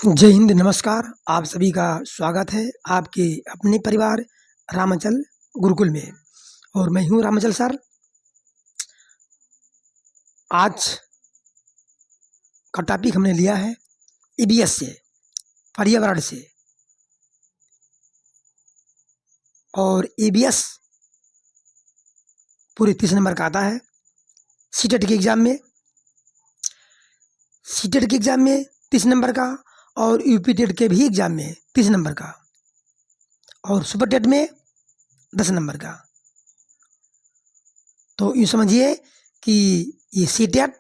जय हिंद, नमस्कार। आप सभी का स्वागत है आपके अपने परिवार रामाचल गुरुकुल में। और मैं हूँ रामाचल सर। आज का टॉपिक हमने लिया है ईबीएस से, पर्यावरण से। और ईबीएस पूरे 30 नंबर का आता है सीटेट के एग्ज़ाम में। सीटेट के एग्ज़ाम में 30 नंबर का, और यूपीटेट के भी एग्ज़ाम में 30 नंबर का, और सुपर टेट में 10 नंबर का। तो यूँ समझिए कि ये सीटेट,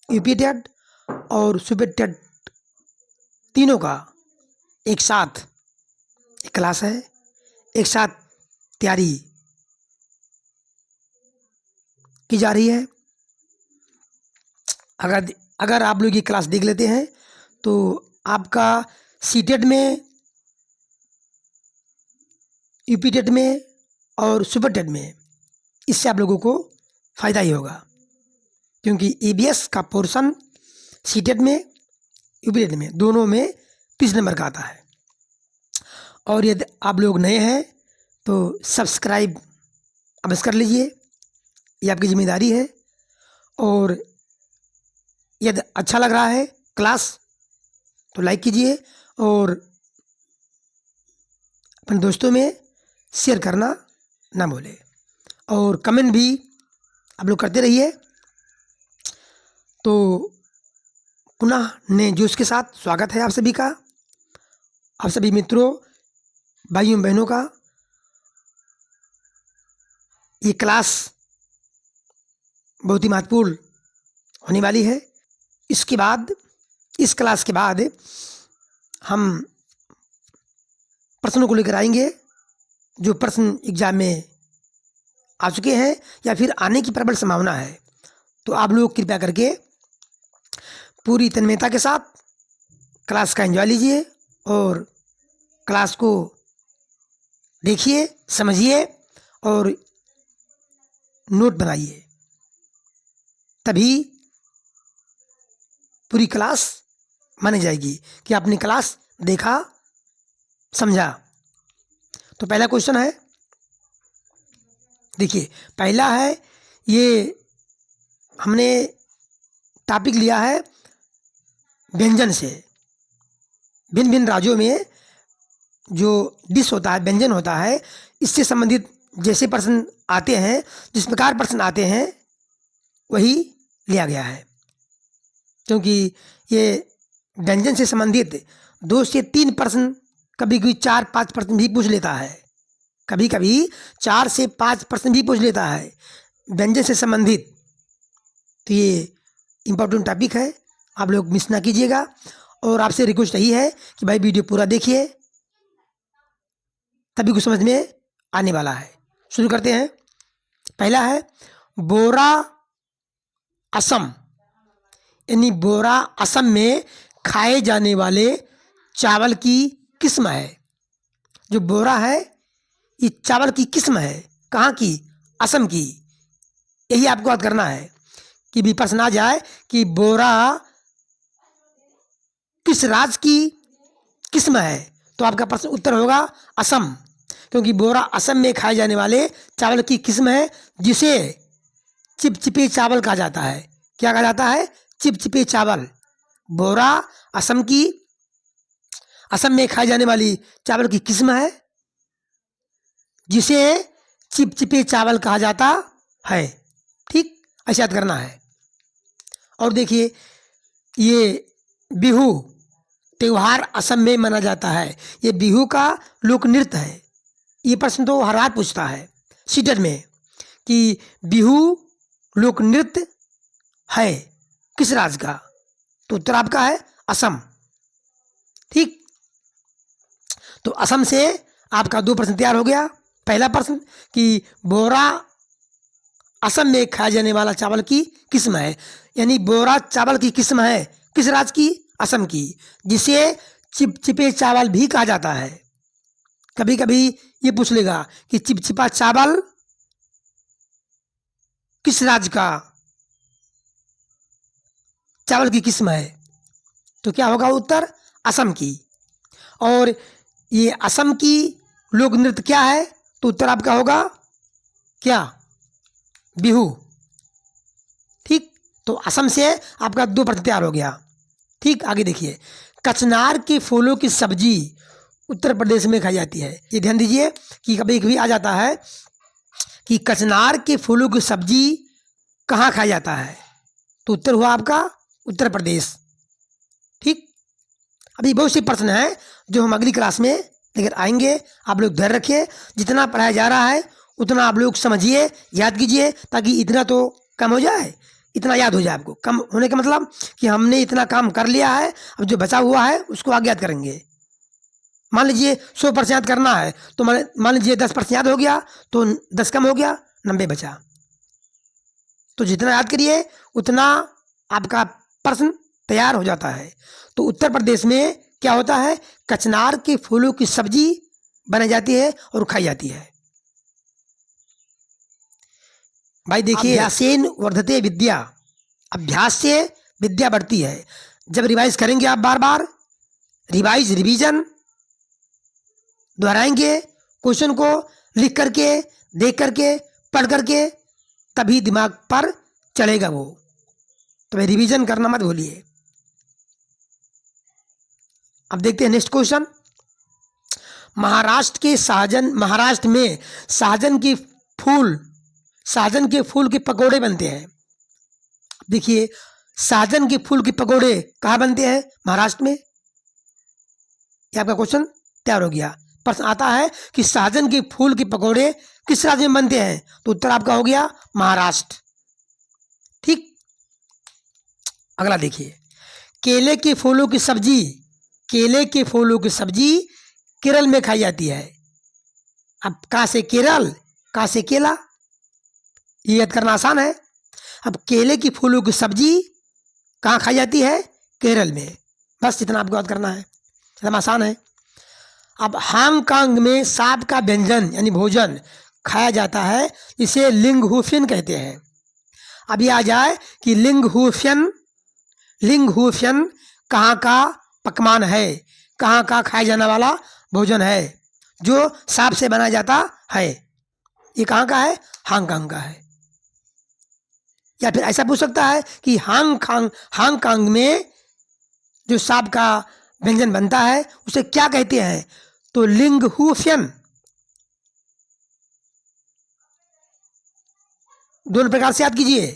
यूपीटेट और सुपर टेट तीनों का एक साथ एक क्लास है, एक साथ तैयारी की जा रही है। अगर आप लोग ये क्लास देख लेते हैं तो आपका सीटेट में, यूपीटेट में और सुपर टेट में, इससे आप लोगों को फ़ायदा ही होगा, क्योंकि ईबीएस का पोर्शन सीटेट में, यूपीटेट में, दोनों में 30 नंबर का आता है। और यदि आप लोग नए हैं तो सब्सक्राइब अवश्य कर लीजिए, ये आपकी जिम्मेदारी है। और यदि अच्छा लग रहा है क्लास तो लाइक कीजिए, और अपने दोस्तों में शेयर करना ना भूलें, और कमेंट भी आप लोग करते रहिए। तो पुनः नए जोश के साथ स्वागत है आप सभी का, आप सभी मित्रों, भाइयों बहनों का। ये क्लास बहुत ही महत्वपूर्ण होने वाली है। इसके बाद, इस क्लास के बाद हम प्रश्नों को लेकर आएंगे जो प्रश्न एग्जाम में आ चुके हैं या फिर आने की प्रबल संभावना है। तो आप लोग कृपया करके पूरी तन्मयता के साथ क्लास का एंजॉय लीजिए, और क्लास को देखिए, समझिए और नोट बनाइए, तभी पूरी क्लास मानी जाएगी कि आपने क्लास देखा, समझा। तो पहला क्वेश्चन है, देखिए पहला है, ये हमने टॉपिक लिया है व्यंजन से। भिन्न भिन्न राज्यों में जो डिश होता है, व्यंजन होता है, इससे संबंधित जैसे प्रश्न आते हैं, जिस प्रकार प्रश्न आते हैं, वही लिया गया है। क्योंकि ये व्यंजन से संबंधित 2 से 3 प्रश्न, कभी कभी 4-5 प्रश्न भी पूछ लेता है, कभी कभी 4 से 5 प्रश्न भी पूछ लेता है व्यंजन से संबंधित। तो ये इम्पोर्टेंट टॉपिक है, आप लोग मिस ना कीजिएगा। और आपसे रिक्वेस्ट यही है कि भाई वीडियो पूरा देखिए, तभी कुछ समझ में आने वाला है। शुरू करते हैं। पहला है बोरा असम, यानी बोरा असम में खाए जाने वाले चावल की किस्म है। जो बोरा है ये चावल की किस्म है, कहाँ की? असम की। यही आपको याद करना है कि भी प्रश्न आ जाए कि बोरा किस राज्य की किस्म है, तो आपका प्रश्न उत्तर होगा असम, क्योंकि बोरा असम में खाए जाने वाले चावल की किस्म है, जिसे चिपचिपे चावल कहा जाता है। क्या कहा जाता है? चिपचिपे चावल। बोरा असम की, असम में खाई जाने वाली चावल की किस्म है, जिसे चिपचिपे चावल कहा जाता है। ठीक, ऐसा याद करना है। और देखिए, ये बिहू त्योहार असम में मना जाता है। ये बिहू का लोक नृत्य है। ये प्रश्न तो हर रात पूछता है सीटेट में कि बिहू लोक नृत्य है किस राज्य का, तो उत्तर आपका है असम। ठीक, तो असम से आपका 2 प्रश्न तैयार हो गया। पहला प्रश्न कि बोरा असम में खाया जाने वाला चावल की किस्म है, यानी बोरा चावल की किस्म है किस राज्य की? असम की, जिसे चिपचिपे चावल भी कहा जाता है। कभी कभी ये पूछ लेगा कि चिपचिपा चावल किस राज्य का चावल की किस्म है, तो क्या होगा उत्तर? असम की। और ये असम की लोक नृत्य क्या है? तो उत्तर आपका होगा क्या? बिहू। ठीक, तो असम से आपका 2 प्रश्न तैयार हो गया। ठीक, आगे देखिए, कचनार के फूलों की सब्जी उत्तर प्रदेश में खाई जाती है। ये ध्यान दीजिए कि कभी कभी आ जाता है कि कचनार के फूलों की सब्जी कहाँ खाया जाता है? तो उत्तर हुआ आपका उत्तर प्रदेश। ठीक, अभी बहुत से प्रश्न हैं जो हम अगली क्लास में लेकर आएंगे। आप लोग धैर्य रखिए, जितना पढ़ाया जा रहा है उतना आप लोग समझिए, याद कीजिए, ताकि इतना तो कम हो जाए, इतना याद हो जाए आपको। कम होने का मतलब कि हमने इतना काम कर लिया है, अब जो बचा हुआ है उसको आगे याद करेंगे। मान लीजिए 100% याद करना है, तो मान लीजिए 10% याद हो गया, तो 10 कम हो गया, 90 बचा। तो जितना याद करिए उतना आपका प्रश्न तैयार हो जाता है। तो उत्तर प्रदेश में क्या होता है? कचनार के फूलों की सब्जी बनाई जाती है और खाई जाती है। भाई देखिए, अभ्यासेन वर्धते विद्या, अभ्यास से विद्या बढ़ती है। जब रिवाइज करेंगे आप बार बार, रिवीजन दोहराएंगे, क्वेश्चन को लिख करके, देख करके, पढ़ करके, तभी दिमाग पर चढ़ेगा वो। तो भाई रिवीजन करना मत भूलिए। अब देखते हैं नेक्स्ट क्वेश्चन। महाराष्ट्र में सहजन के फूल के पकोड़े बनते हैं। देखिए, सहजन के फूल के पकोड़े कहाँ बनते हैं? महाराष्ट्र में। ये आपका क्वेश्चन तैयार हो गया। प्रश्न आता है कि सहजन के फूल के पकोड़े किस राज्य में बनते हैं? तो उत्तर आपका हो गया महाराष्ट्र। ठीक, अगला देखिए, केले के फूलों की सब्जी केरल में खाई जाती है। अब कहाँ से केरल, कहाँ से केला, ये याद करना आसान है। अब केले की फूलों की सब्जी कहाँ खाई जाती है? केरल में। बस इतना आपको याद करना है, एकदम आसान है। अब हांगकांग में सांप का व्यंजन यानी भोजन खाया जाता है, इसे लिंगहुफियन कहते हैं। अब ये आ जाए कि लिंगहुफियन कहाँ का पकवान है, कहाँ का खाया जाने वाला भोजन है जो सांप से बनाया जाता है? ये कहाँ का है? हांगकांग का है। या फिर ऐसा पूछ सकता है कि हांगकांग में जो सांप का व्यंजन बनता है उसे क्या कहते हैं? तो लिंगहुफियन। दोनों प्रकार से याद कीजिए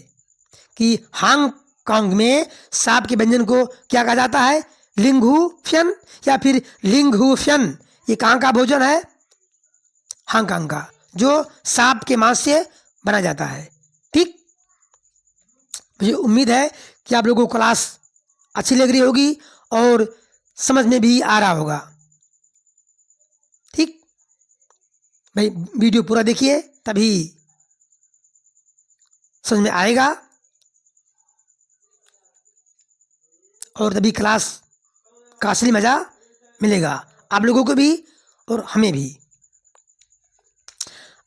कि हांगकांग में सांप के व्यंजन को क्या कहा जाता है? लिंगहुफियन या फिर लिंगहुफियन। ये कहाँ का भोजन है? हांगकांग का, जो सांप के मांस से बना जाता है। ठीक, मुझे उम्मीद है कि आप लोगों को क्लास अच्छी लग रही होगी और समझ में भी आ रहा होगा। ठीक भाई, वीडियो पूरा देखिए, तभी समझ में आएगा और तभी क्लास का असली मजा मिलेगा आप लोगों को भी और हमें भी।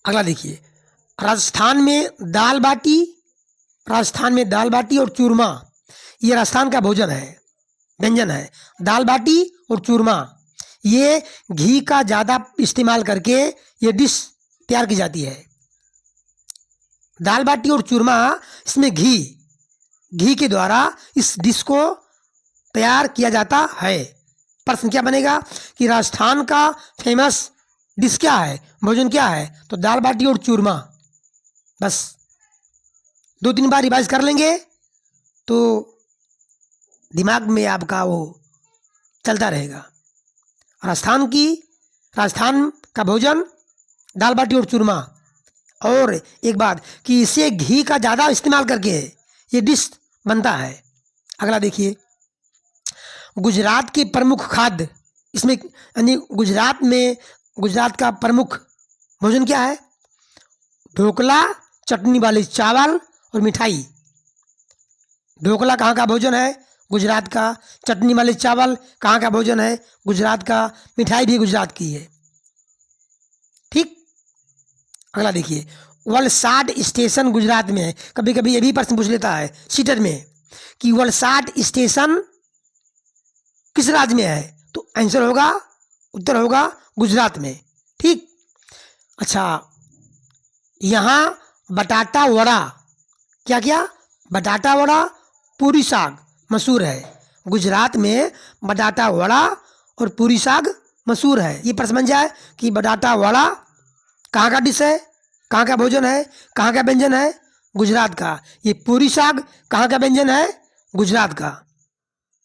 अगला देखिए, राजस्थान में दाल बाटी और चूरमा, ये राजस्थान का भोजन है, व्यंजन है। दाल बाटी और चूरमा, ये घी का ज़्यादा इस्तेमाल करके ये डिश तैयार की जाती है। दाल बाटी और चूरमा, इसमें घी के द्वारा इस डिश को तैयार किया जाता है। प्रश्न क्या बनेगा कि राजस्थान का फेमस डिश क्या है, भोजन क्या है? तो दाल बाटी और चूरमा। बस 2-3 बार रिवाइज कर लेंगे तो दिमाग में आपका वो चलता रहेगा। राजस्थान का भोजन दाल बाटी और चूरमा। और एक बात कि इसे घी का ज़्यादा इस्तेमाल करके ये डिश बनता है। अगला देखिए, गुजरात के प्रमुख खाद्य, इसमें यानी गुजरात का प्रमुख भोजन क्या है? ढोकला, चटनी वाले चावल और मिठाई। ढोकला कहाँ का भोजन है? गुजरात का। चटनी वाले चावल कहाँ का भोजन है? गुजरात का। मिठाई भी गुजरात की है। ठीक, अगला देखिए, वलसाड स्टेशन गुजरात में है। कभी कभी ये भी प्रश्न पूछ लेता है सीटर में कि वलसाड स्टेशन किस राज्य में है? तो आंसर होगा, उत्तर होगा गुजरात में। ठीक। अच्छा, यहाँ बटाटा वड़ा, क्या क्या, बटाटा वड़ा, पूरी साग मशहूर है। गुजरात में बटाटा वड़ा और पूरी साग मशहूर है। ये प्रश्न बन जाए कि बटाटा वड़ा कहाँ का डिश है, कहाँ का भोजन है, कहाँ का व्यंजन है, गुजरात का। ये पूरी साग कहाँ का व्यंजन है, गुजरात का।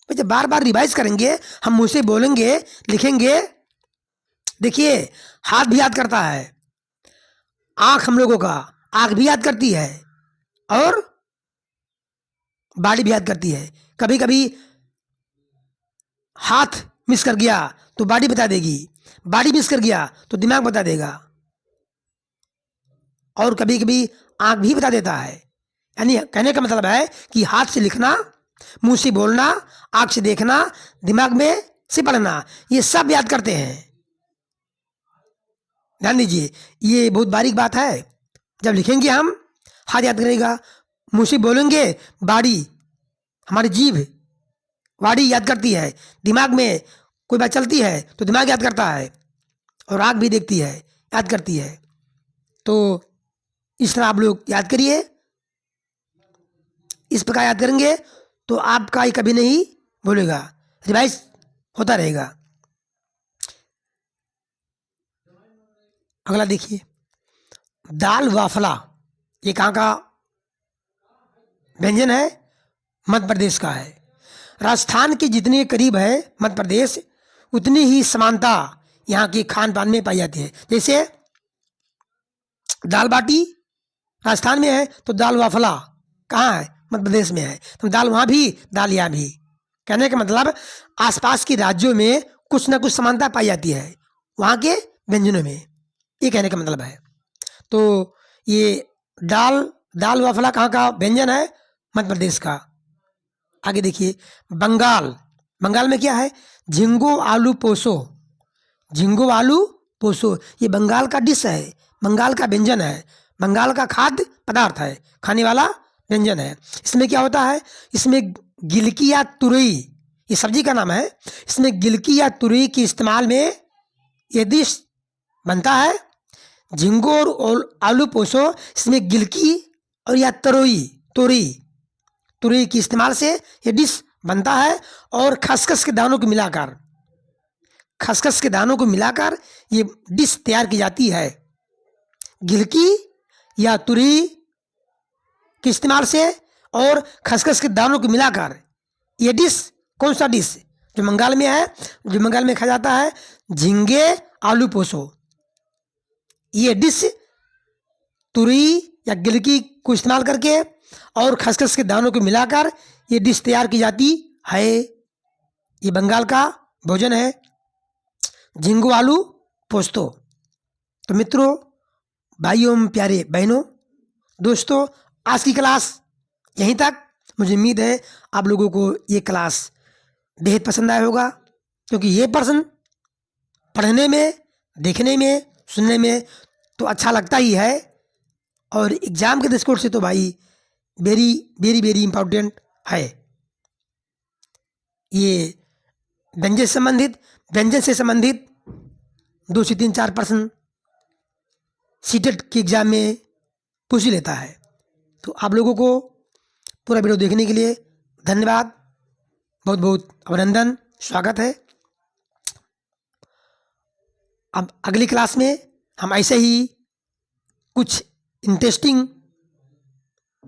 भाई जब बार बार रिवाइज करेंगे, हम मुँह से बोलेंगे, लिखेंगे। देखिए, हाथ भी याद करता है, आंख हम लोगों का, आंख भी याद करती है, और बॉडी भी याद करती है। कभी कभी हाथ मिस कर गया तो बॉडी बता देगी, बॉडी मिस कर गया तो दिमाग बता देगा, और कभी कभी आंख भी बता देता है। यानी कहने का मतलब है कि हाथ से लिखना, मुंह से बोलना, आंख से देखना, दिमाग में से पढ़ना, ये सब याद करते हैं। ध्यान दीजिए, ये बहुत बारीक बात है। जब लिखेंगे हम, हाथ याद करेगा, मुंह से बोलेंगे, बॉडी, हमारी जीभ बॉडी याद करती है, दिमाग में कोई बात चलती है तो दिमाग याद करता है, और आँख भी देखती है, याद करती है। तो इस तरह आप लोग याद करिए। इस प्रकार याद करेंगे तो आपका ही कभी नहीं भूलेगा, रिवाइज होता रहेगा। अगला देखिए, दाल वाफला, ये कहाँ का व्यंजन है, मध्य प्रदेश का है। राजस्थान के जितने करीब है मध्य प्रदेश, उतनी ही समानता यहाँ के खान पान में पाई जाती है। जैसे दाल बाटी राजस्थान में है, तो दाल वाफला कहाँ है, मध्य प्रदेश में है। तो दाल वहाँ भी, दाल यहाँ भी। कहने का मतलब आसपास के राज्यों में कुछ ना कुछ समानता पाई जाती है वहाँ के व्यंजनों में, ये कहने का मतलब है। तो ये दाल वाफला कहाँ का व्यंजन है, मध्य प्रदेश का। आगे देखिए, बंगाल में क्या है, झिंगो आलू पोसो, झिंगो आलू पोसो, ये बंगाल का डिश है, बंगाल का व्यंजन है, बंगाल का खाद्य पदार्थ है, खाने वाला व्यंजन है। इसमें क्या होता है, इसमें गिलकी या तुरई, ये सब्जी का नाम है, इसमें गिलकी या तुरई के इस्तेमाल में ये डिश बनता है। झिंगो और आलू पोसो, इसमें गिलकी और या तुरई के इस्तेमाल से ये डिश बनता है, और खसखस के दानों को मिलाकर ये डिश तैयार की जाती है। गिलकी या तुरई के इस्तेमाल से और खसखस के दानों को मिलाकर ये डिश, कौन सा डिश जो बंगाल में है, जो बंगाल में खाया जाता है, झींगे आलू पोसो। ये डिश तुरई या गिलकी को इस्तेमाल करके और खसखस के दानों को मिलाकर ये डिश तैयार की जाती है। ये बंगाल का भोजन है, झिंगो आलू पोस्तो। तो मित्रों, भाइयों, प्यारे बहनों, दोस्तों, आज की क्लास यहीं तक। मुझे उम्मीद है आप लोगों को ये क्लास बेहद पसंद आया होगा, क्योंकि ये प्रश्न पढ़ने में, देखने में, सुनने में तो अच्छा लगता ही है, और एग्जाम के दृष्टिकोण से तो भाई वेरी वेरी वेरी इंपॉर्टेंट है। ये व्यंजन से संबंधित 2 से 3 4 प्रश्न सीटेट के एग्जाम में पूछ ही लेता है। तो आप लोगों को पूरा वीडियो देखने के लिए धन्यवाद, बहुत बहुत अभिनंदन, स्वागत है। अब अगली क्लास में हम ऐसे ही कुछ इंटरेस्टिंग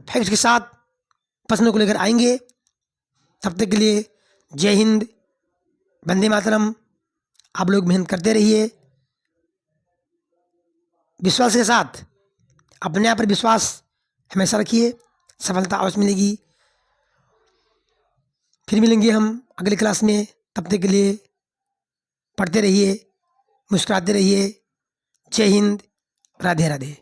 फैक्ट्स के साथ प्रश्नों को लेकर आएंगे। तब तक के लिए जय हिंद, वंदे मातरम। आप लोग मेहनत करते रहिए, विश्वास के साथ, अपने आप पर विश्वास हमेशा रखिए, सफलता अवश्य मिलेगी। फिर मिलेंगे हम अगली क्लास में, तब तक के लिए पढ़ते रहिए, मुस्कुराते रहिए। जय हिंद, राधे राधे।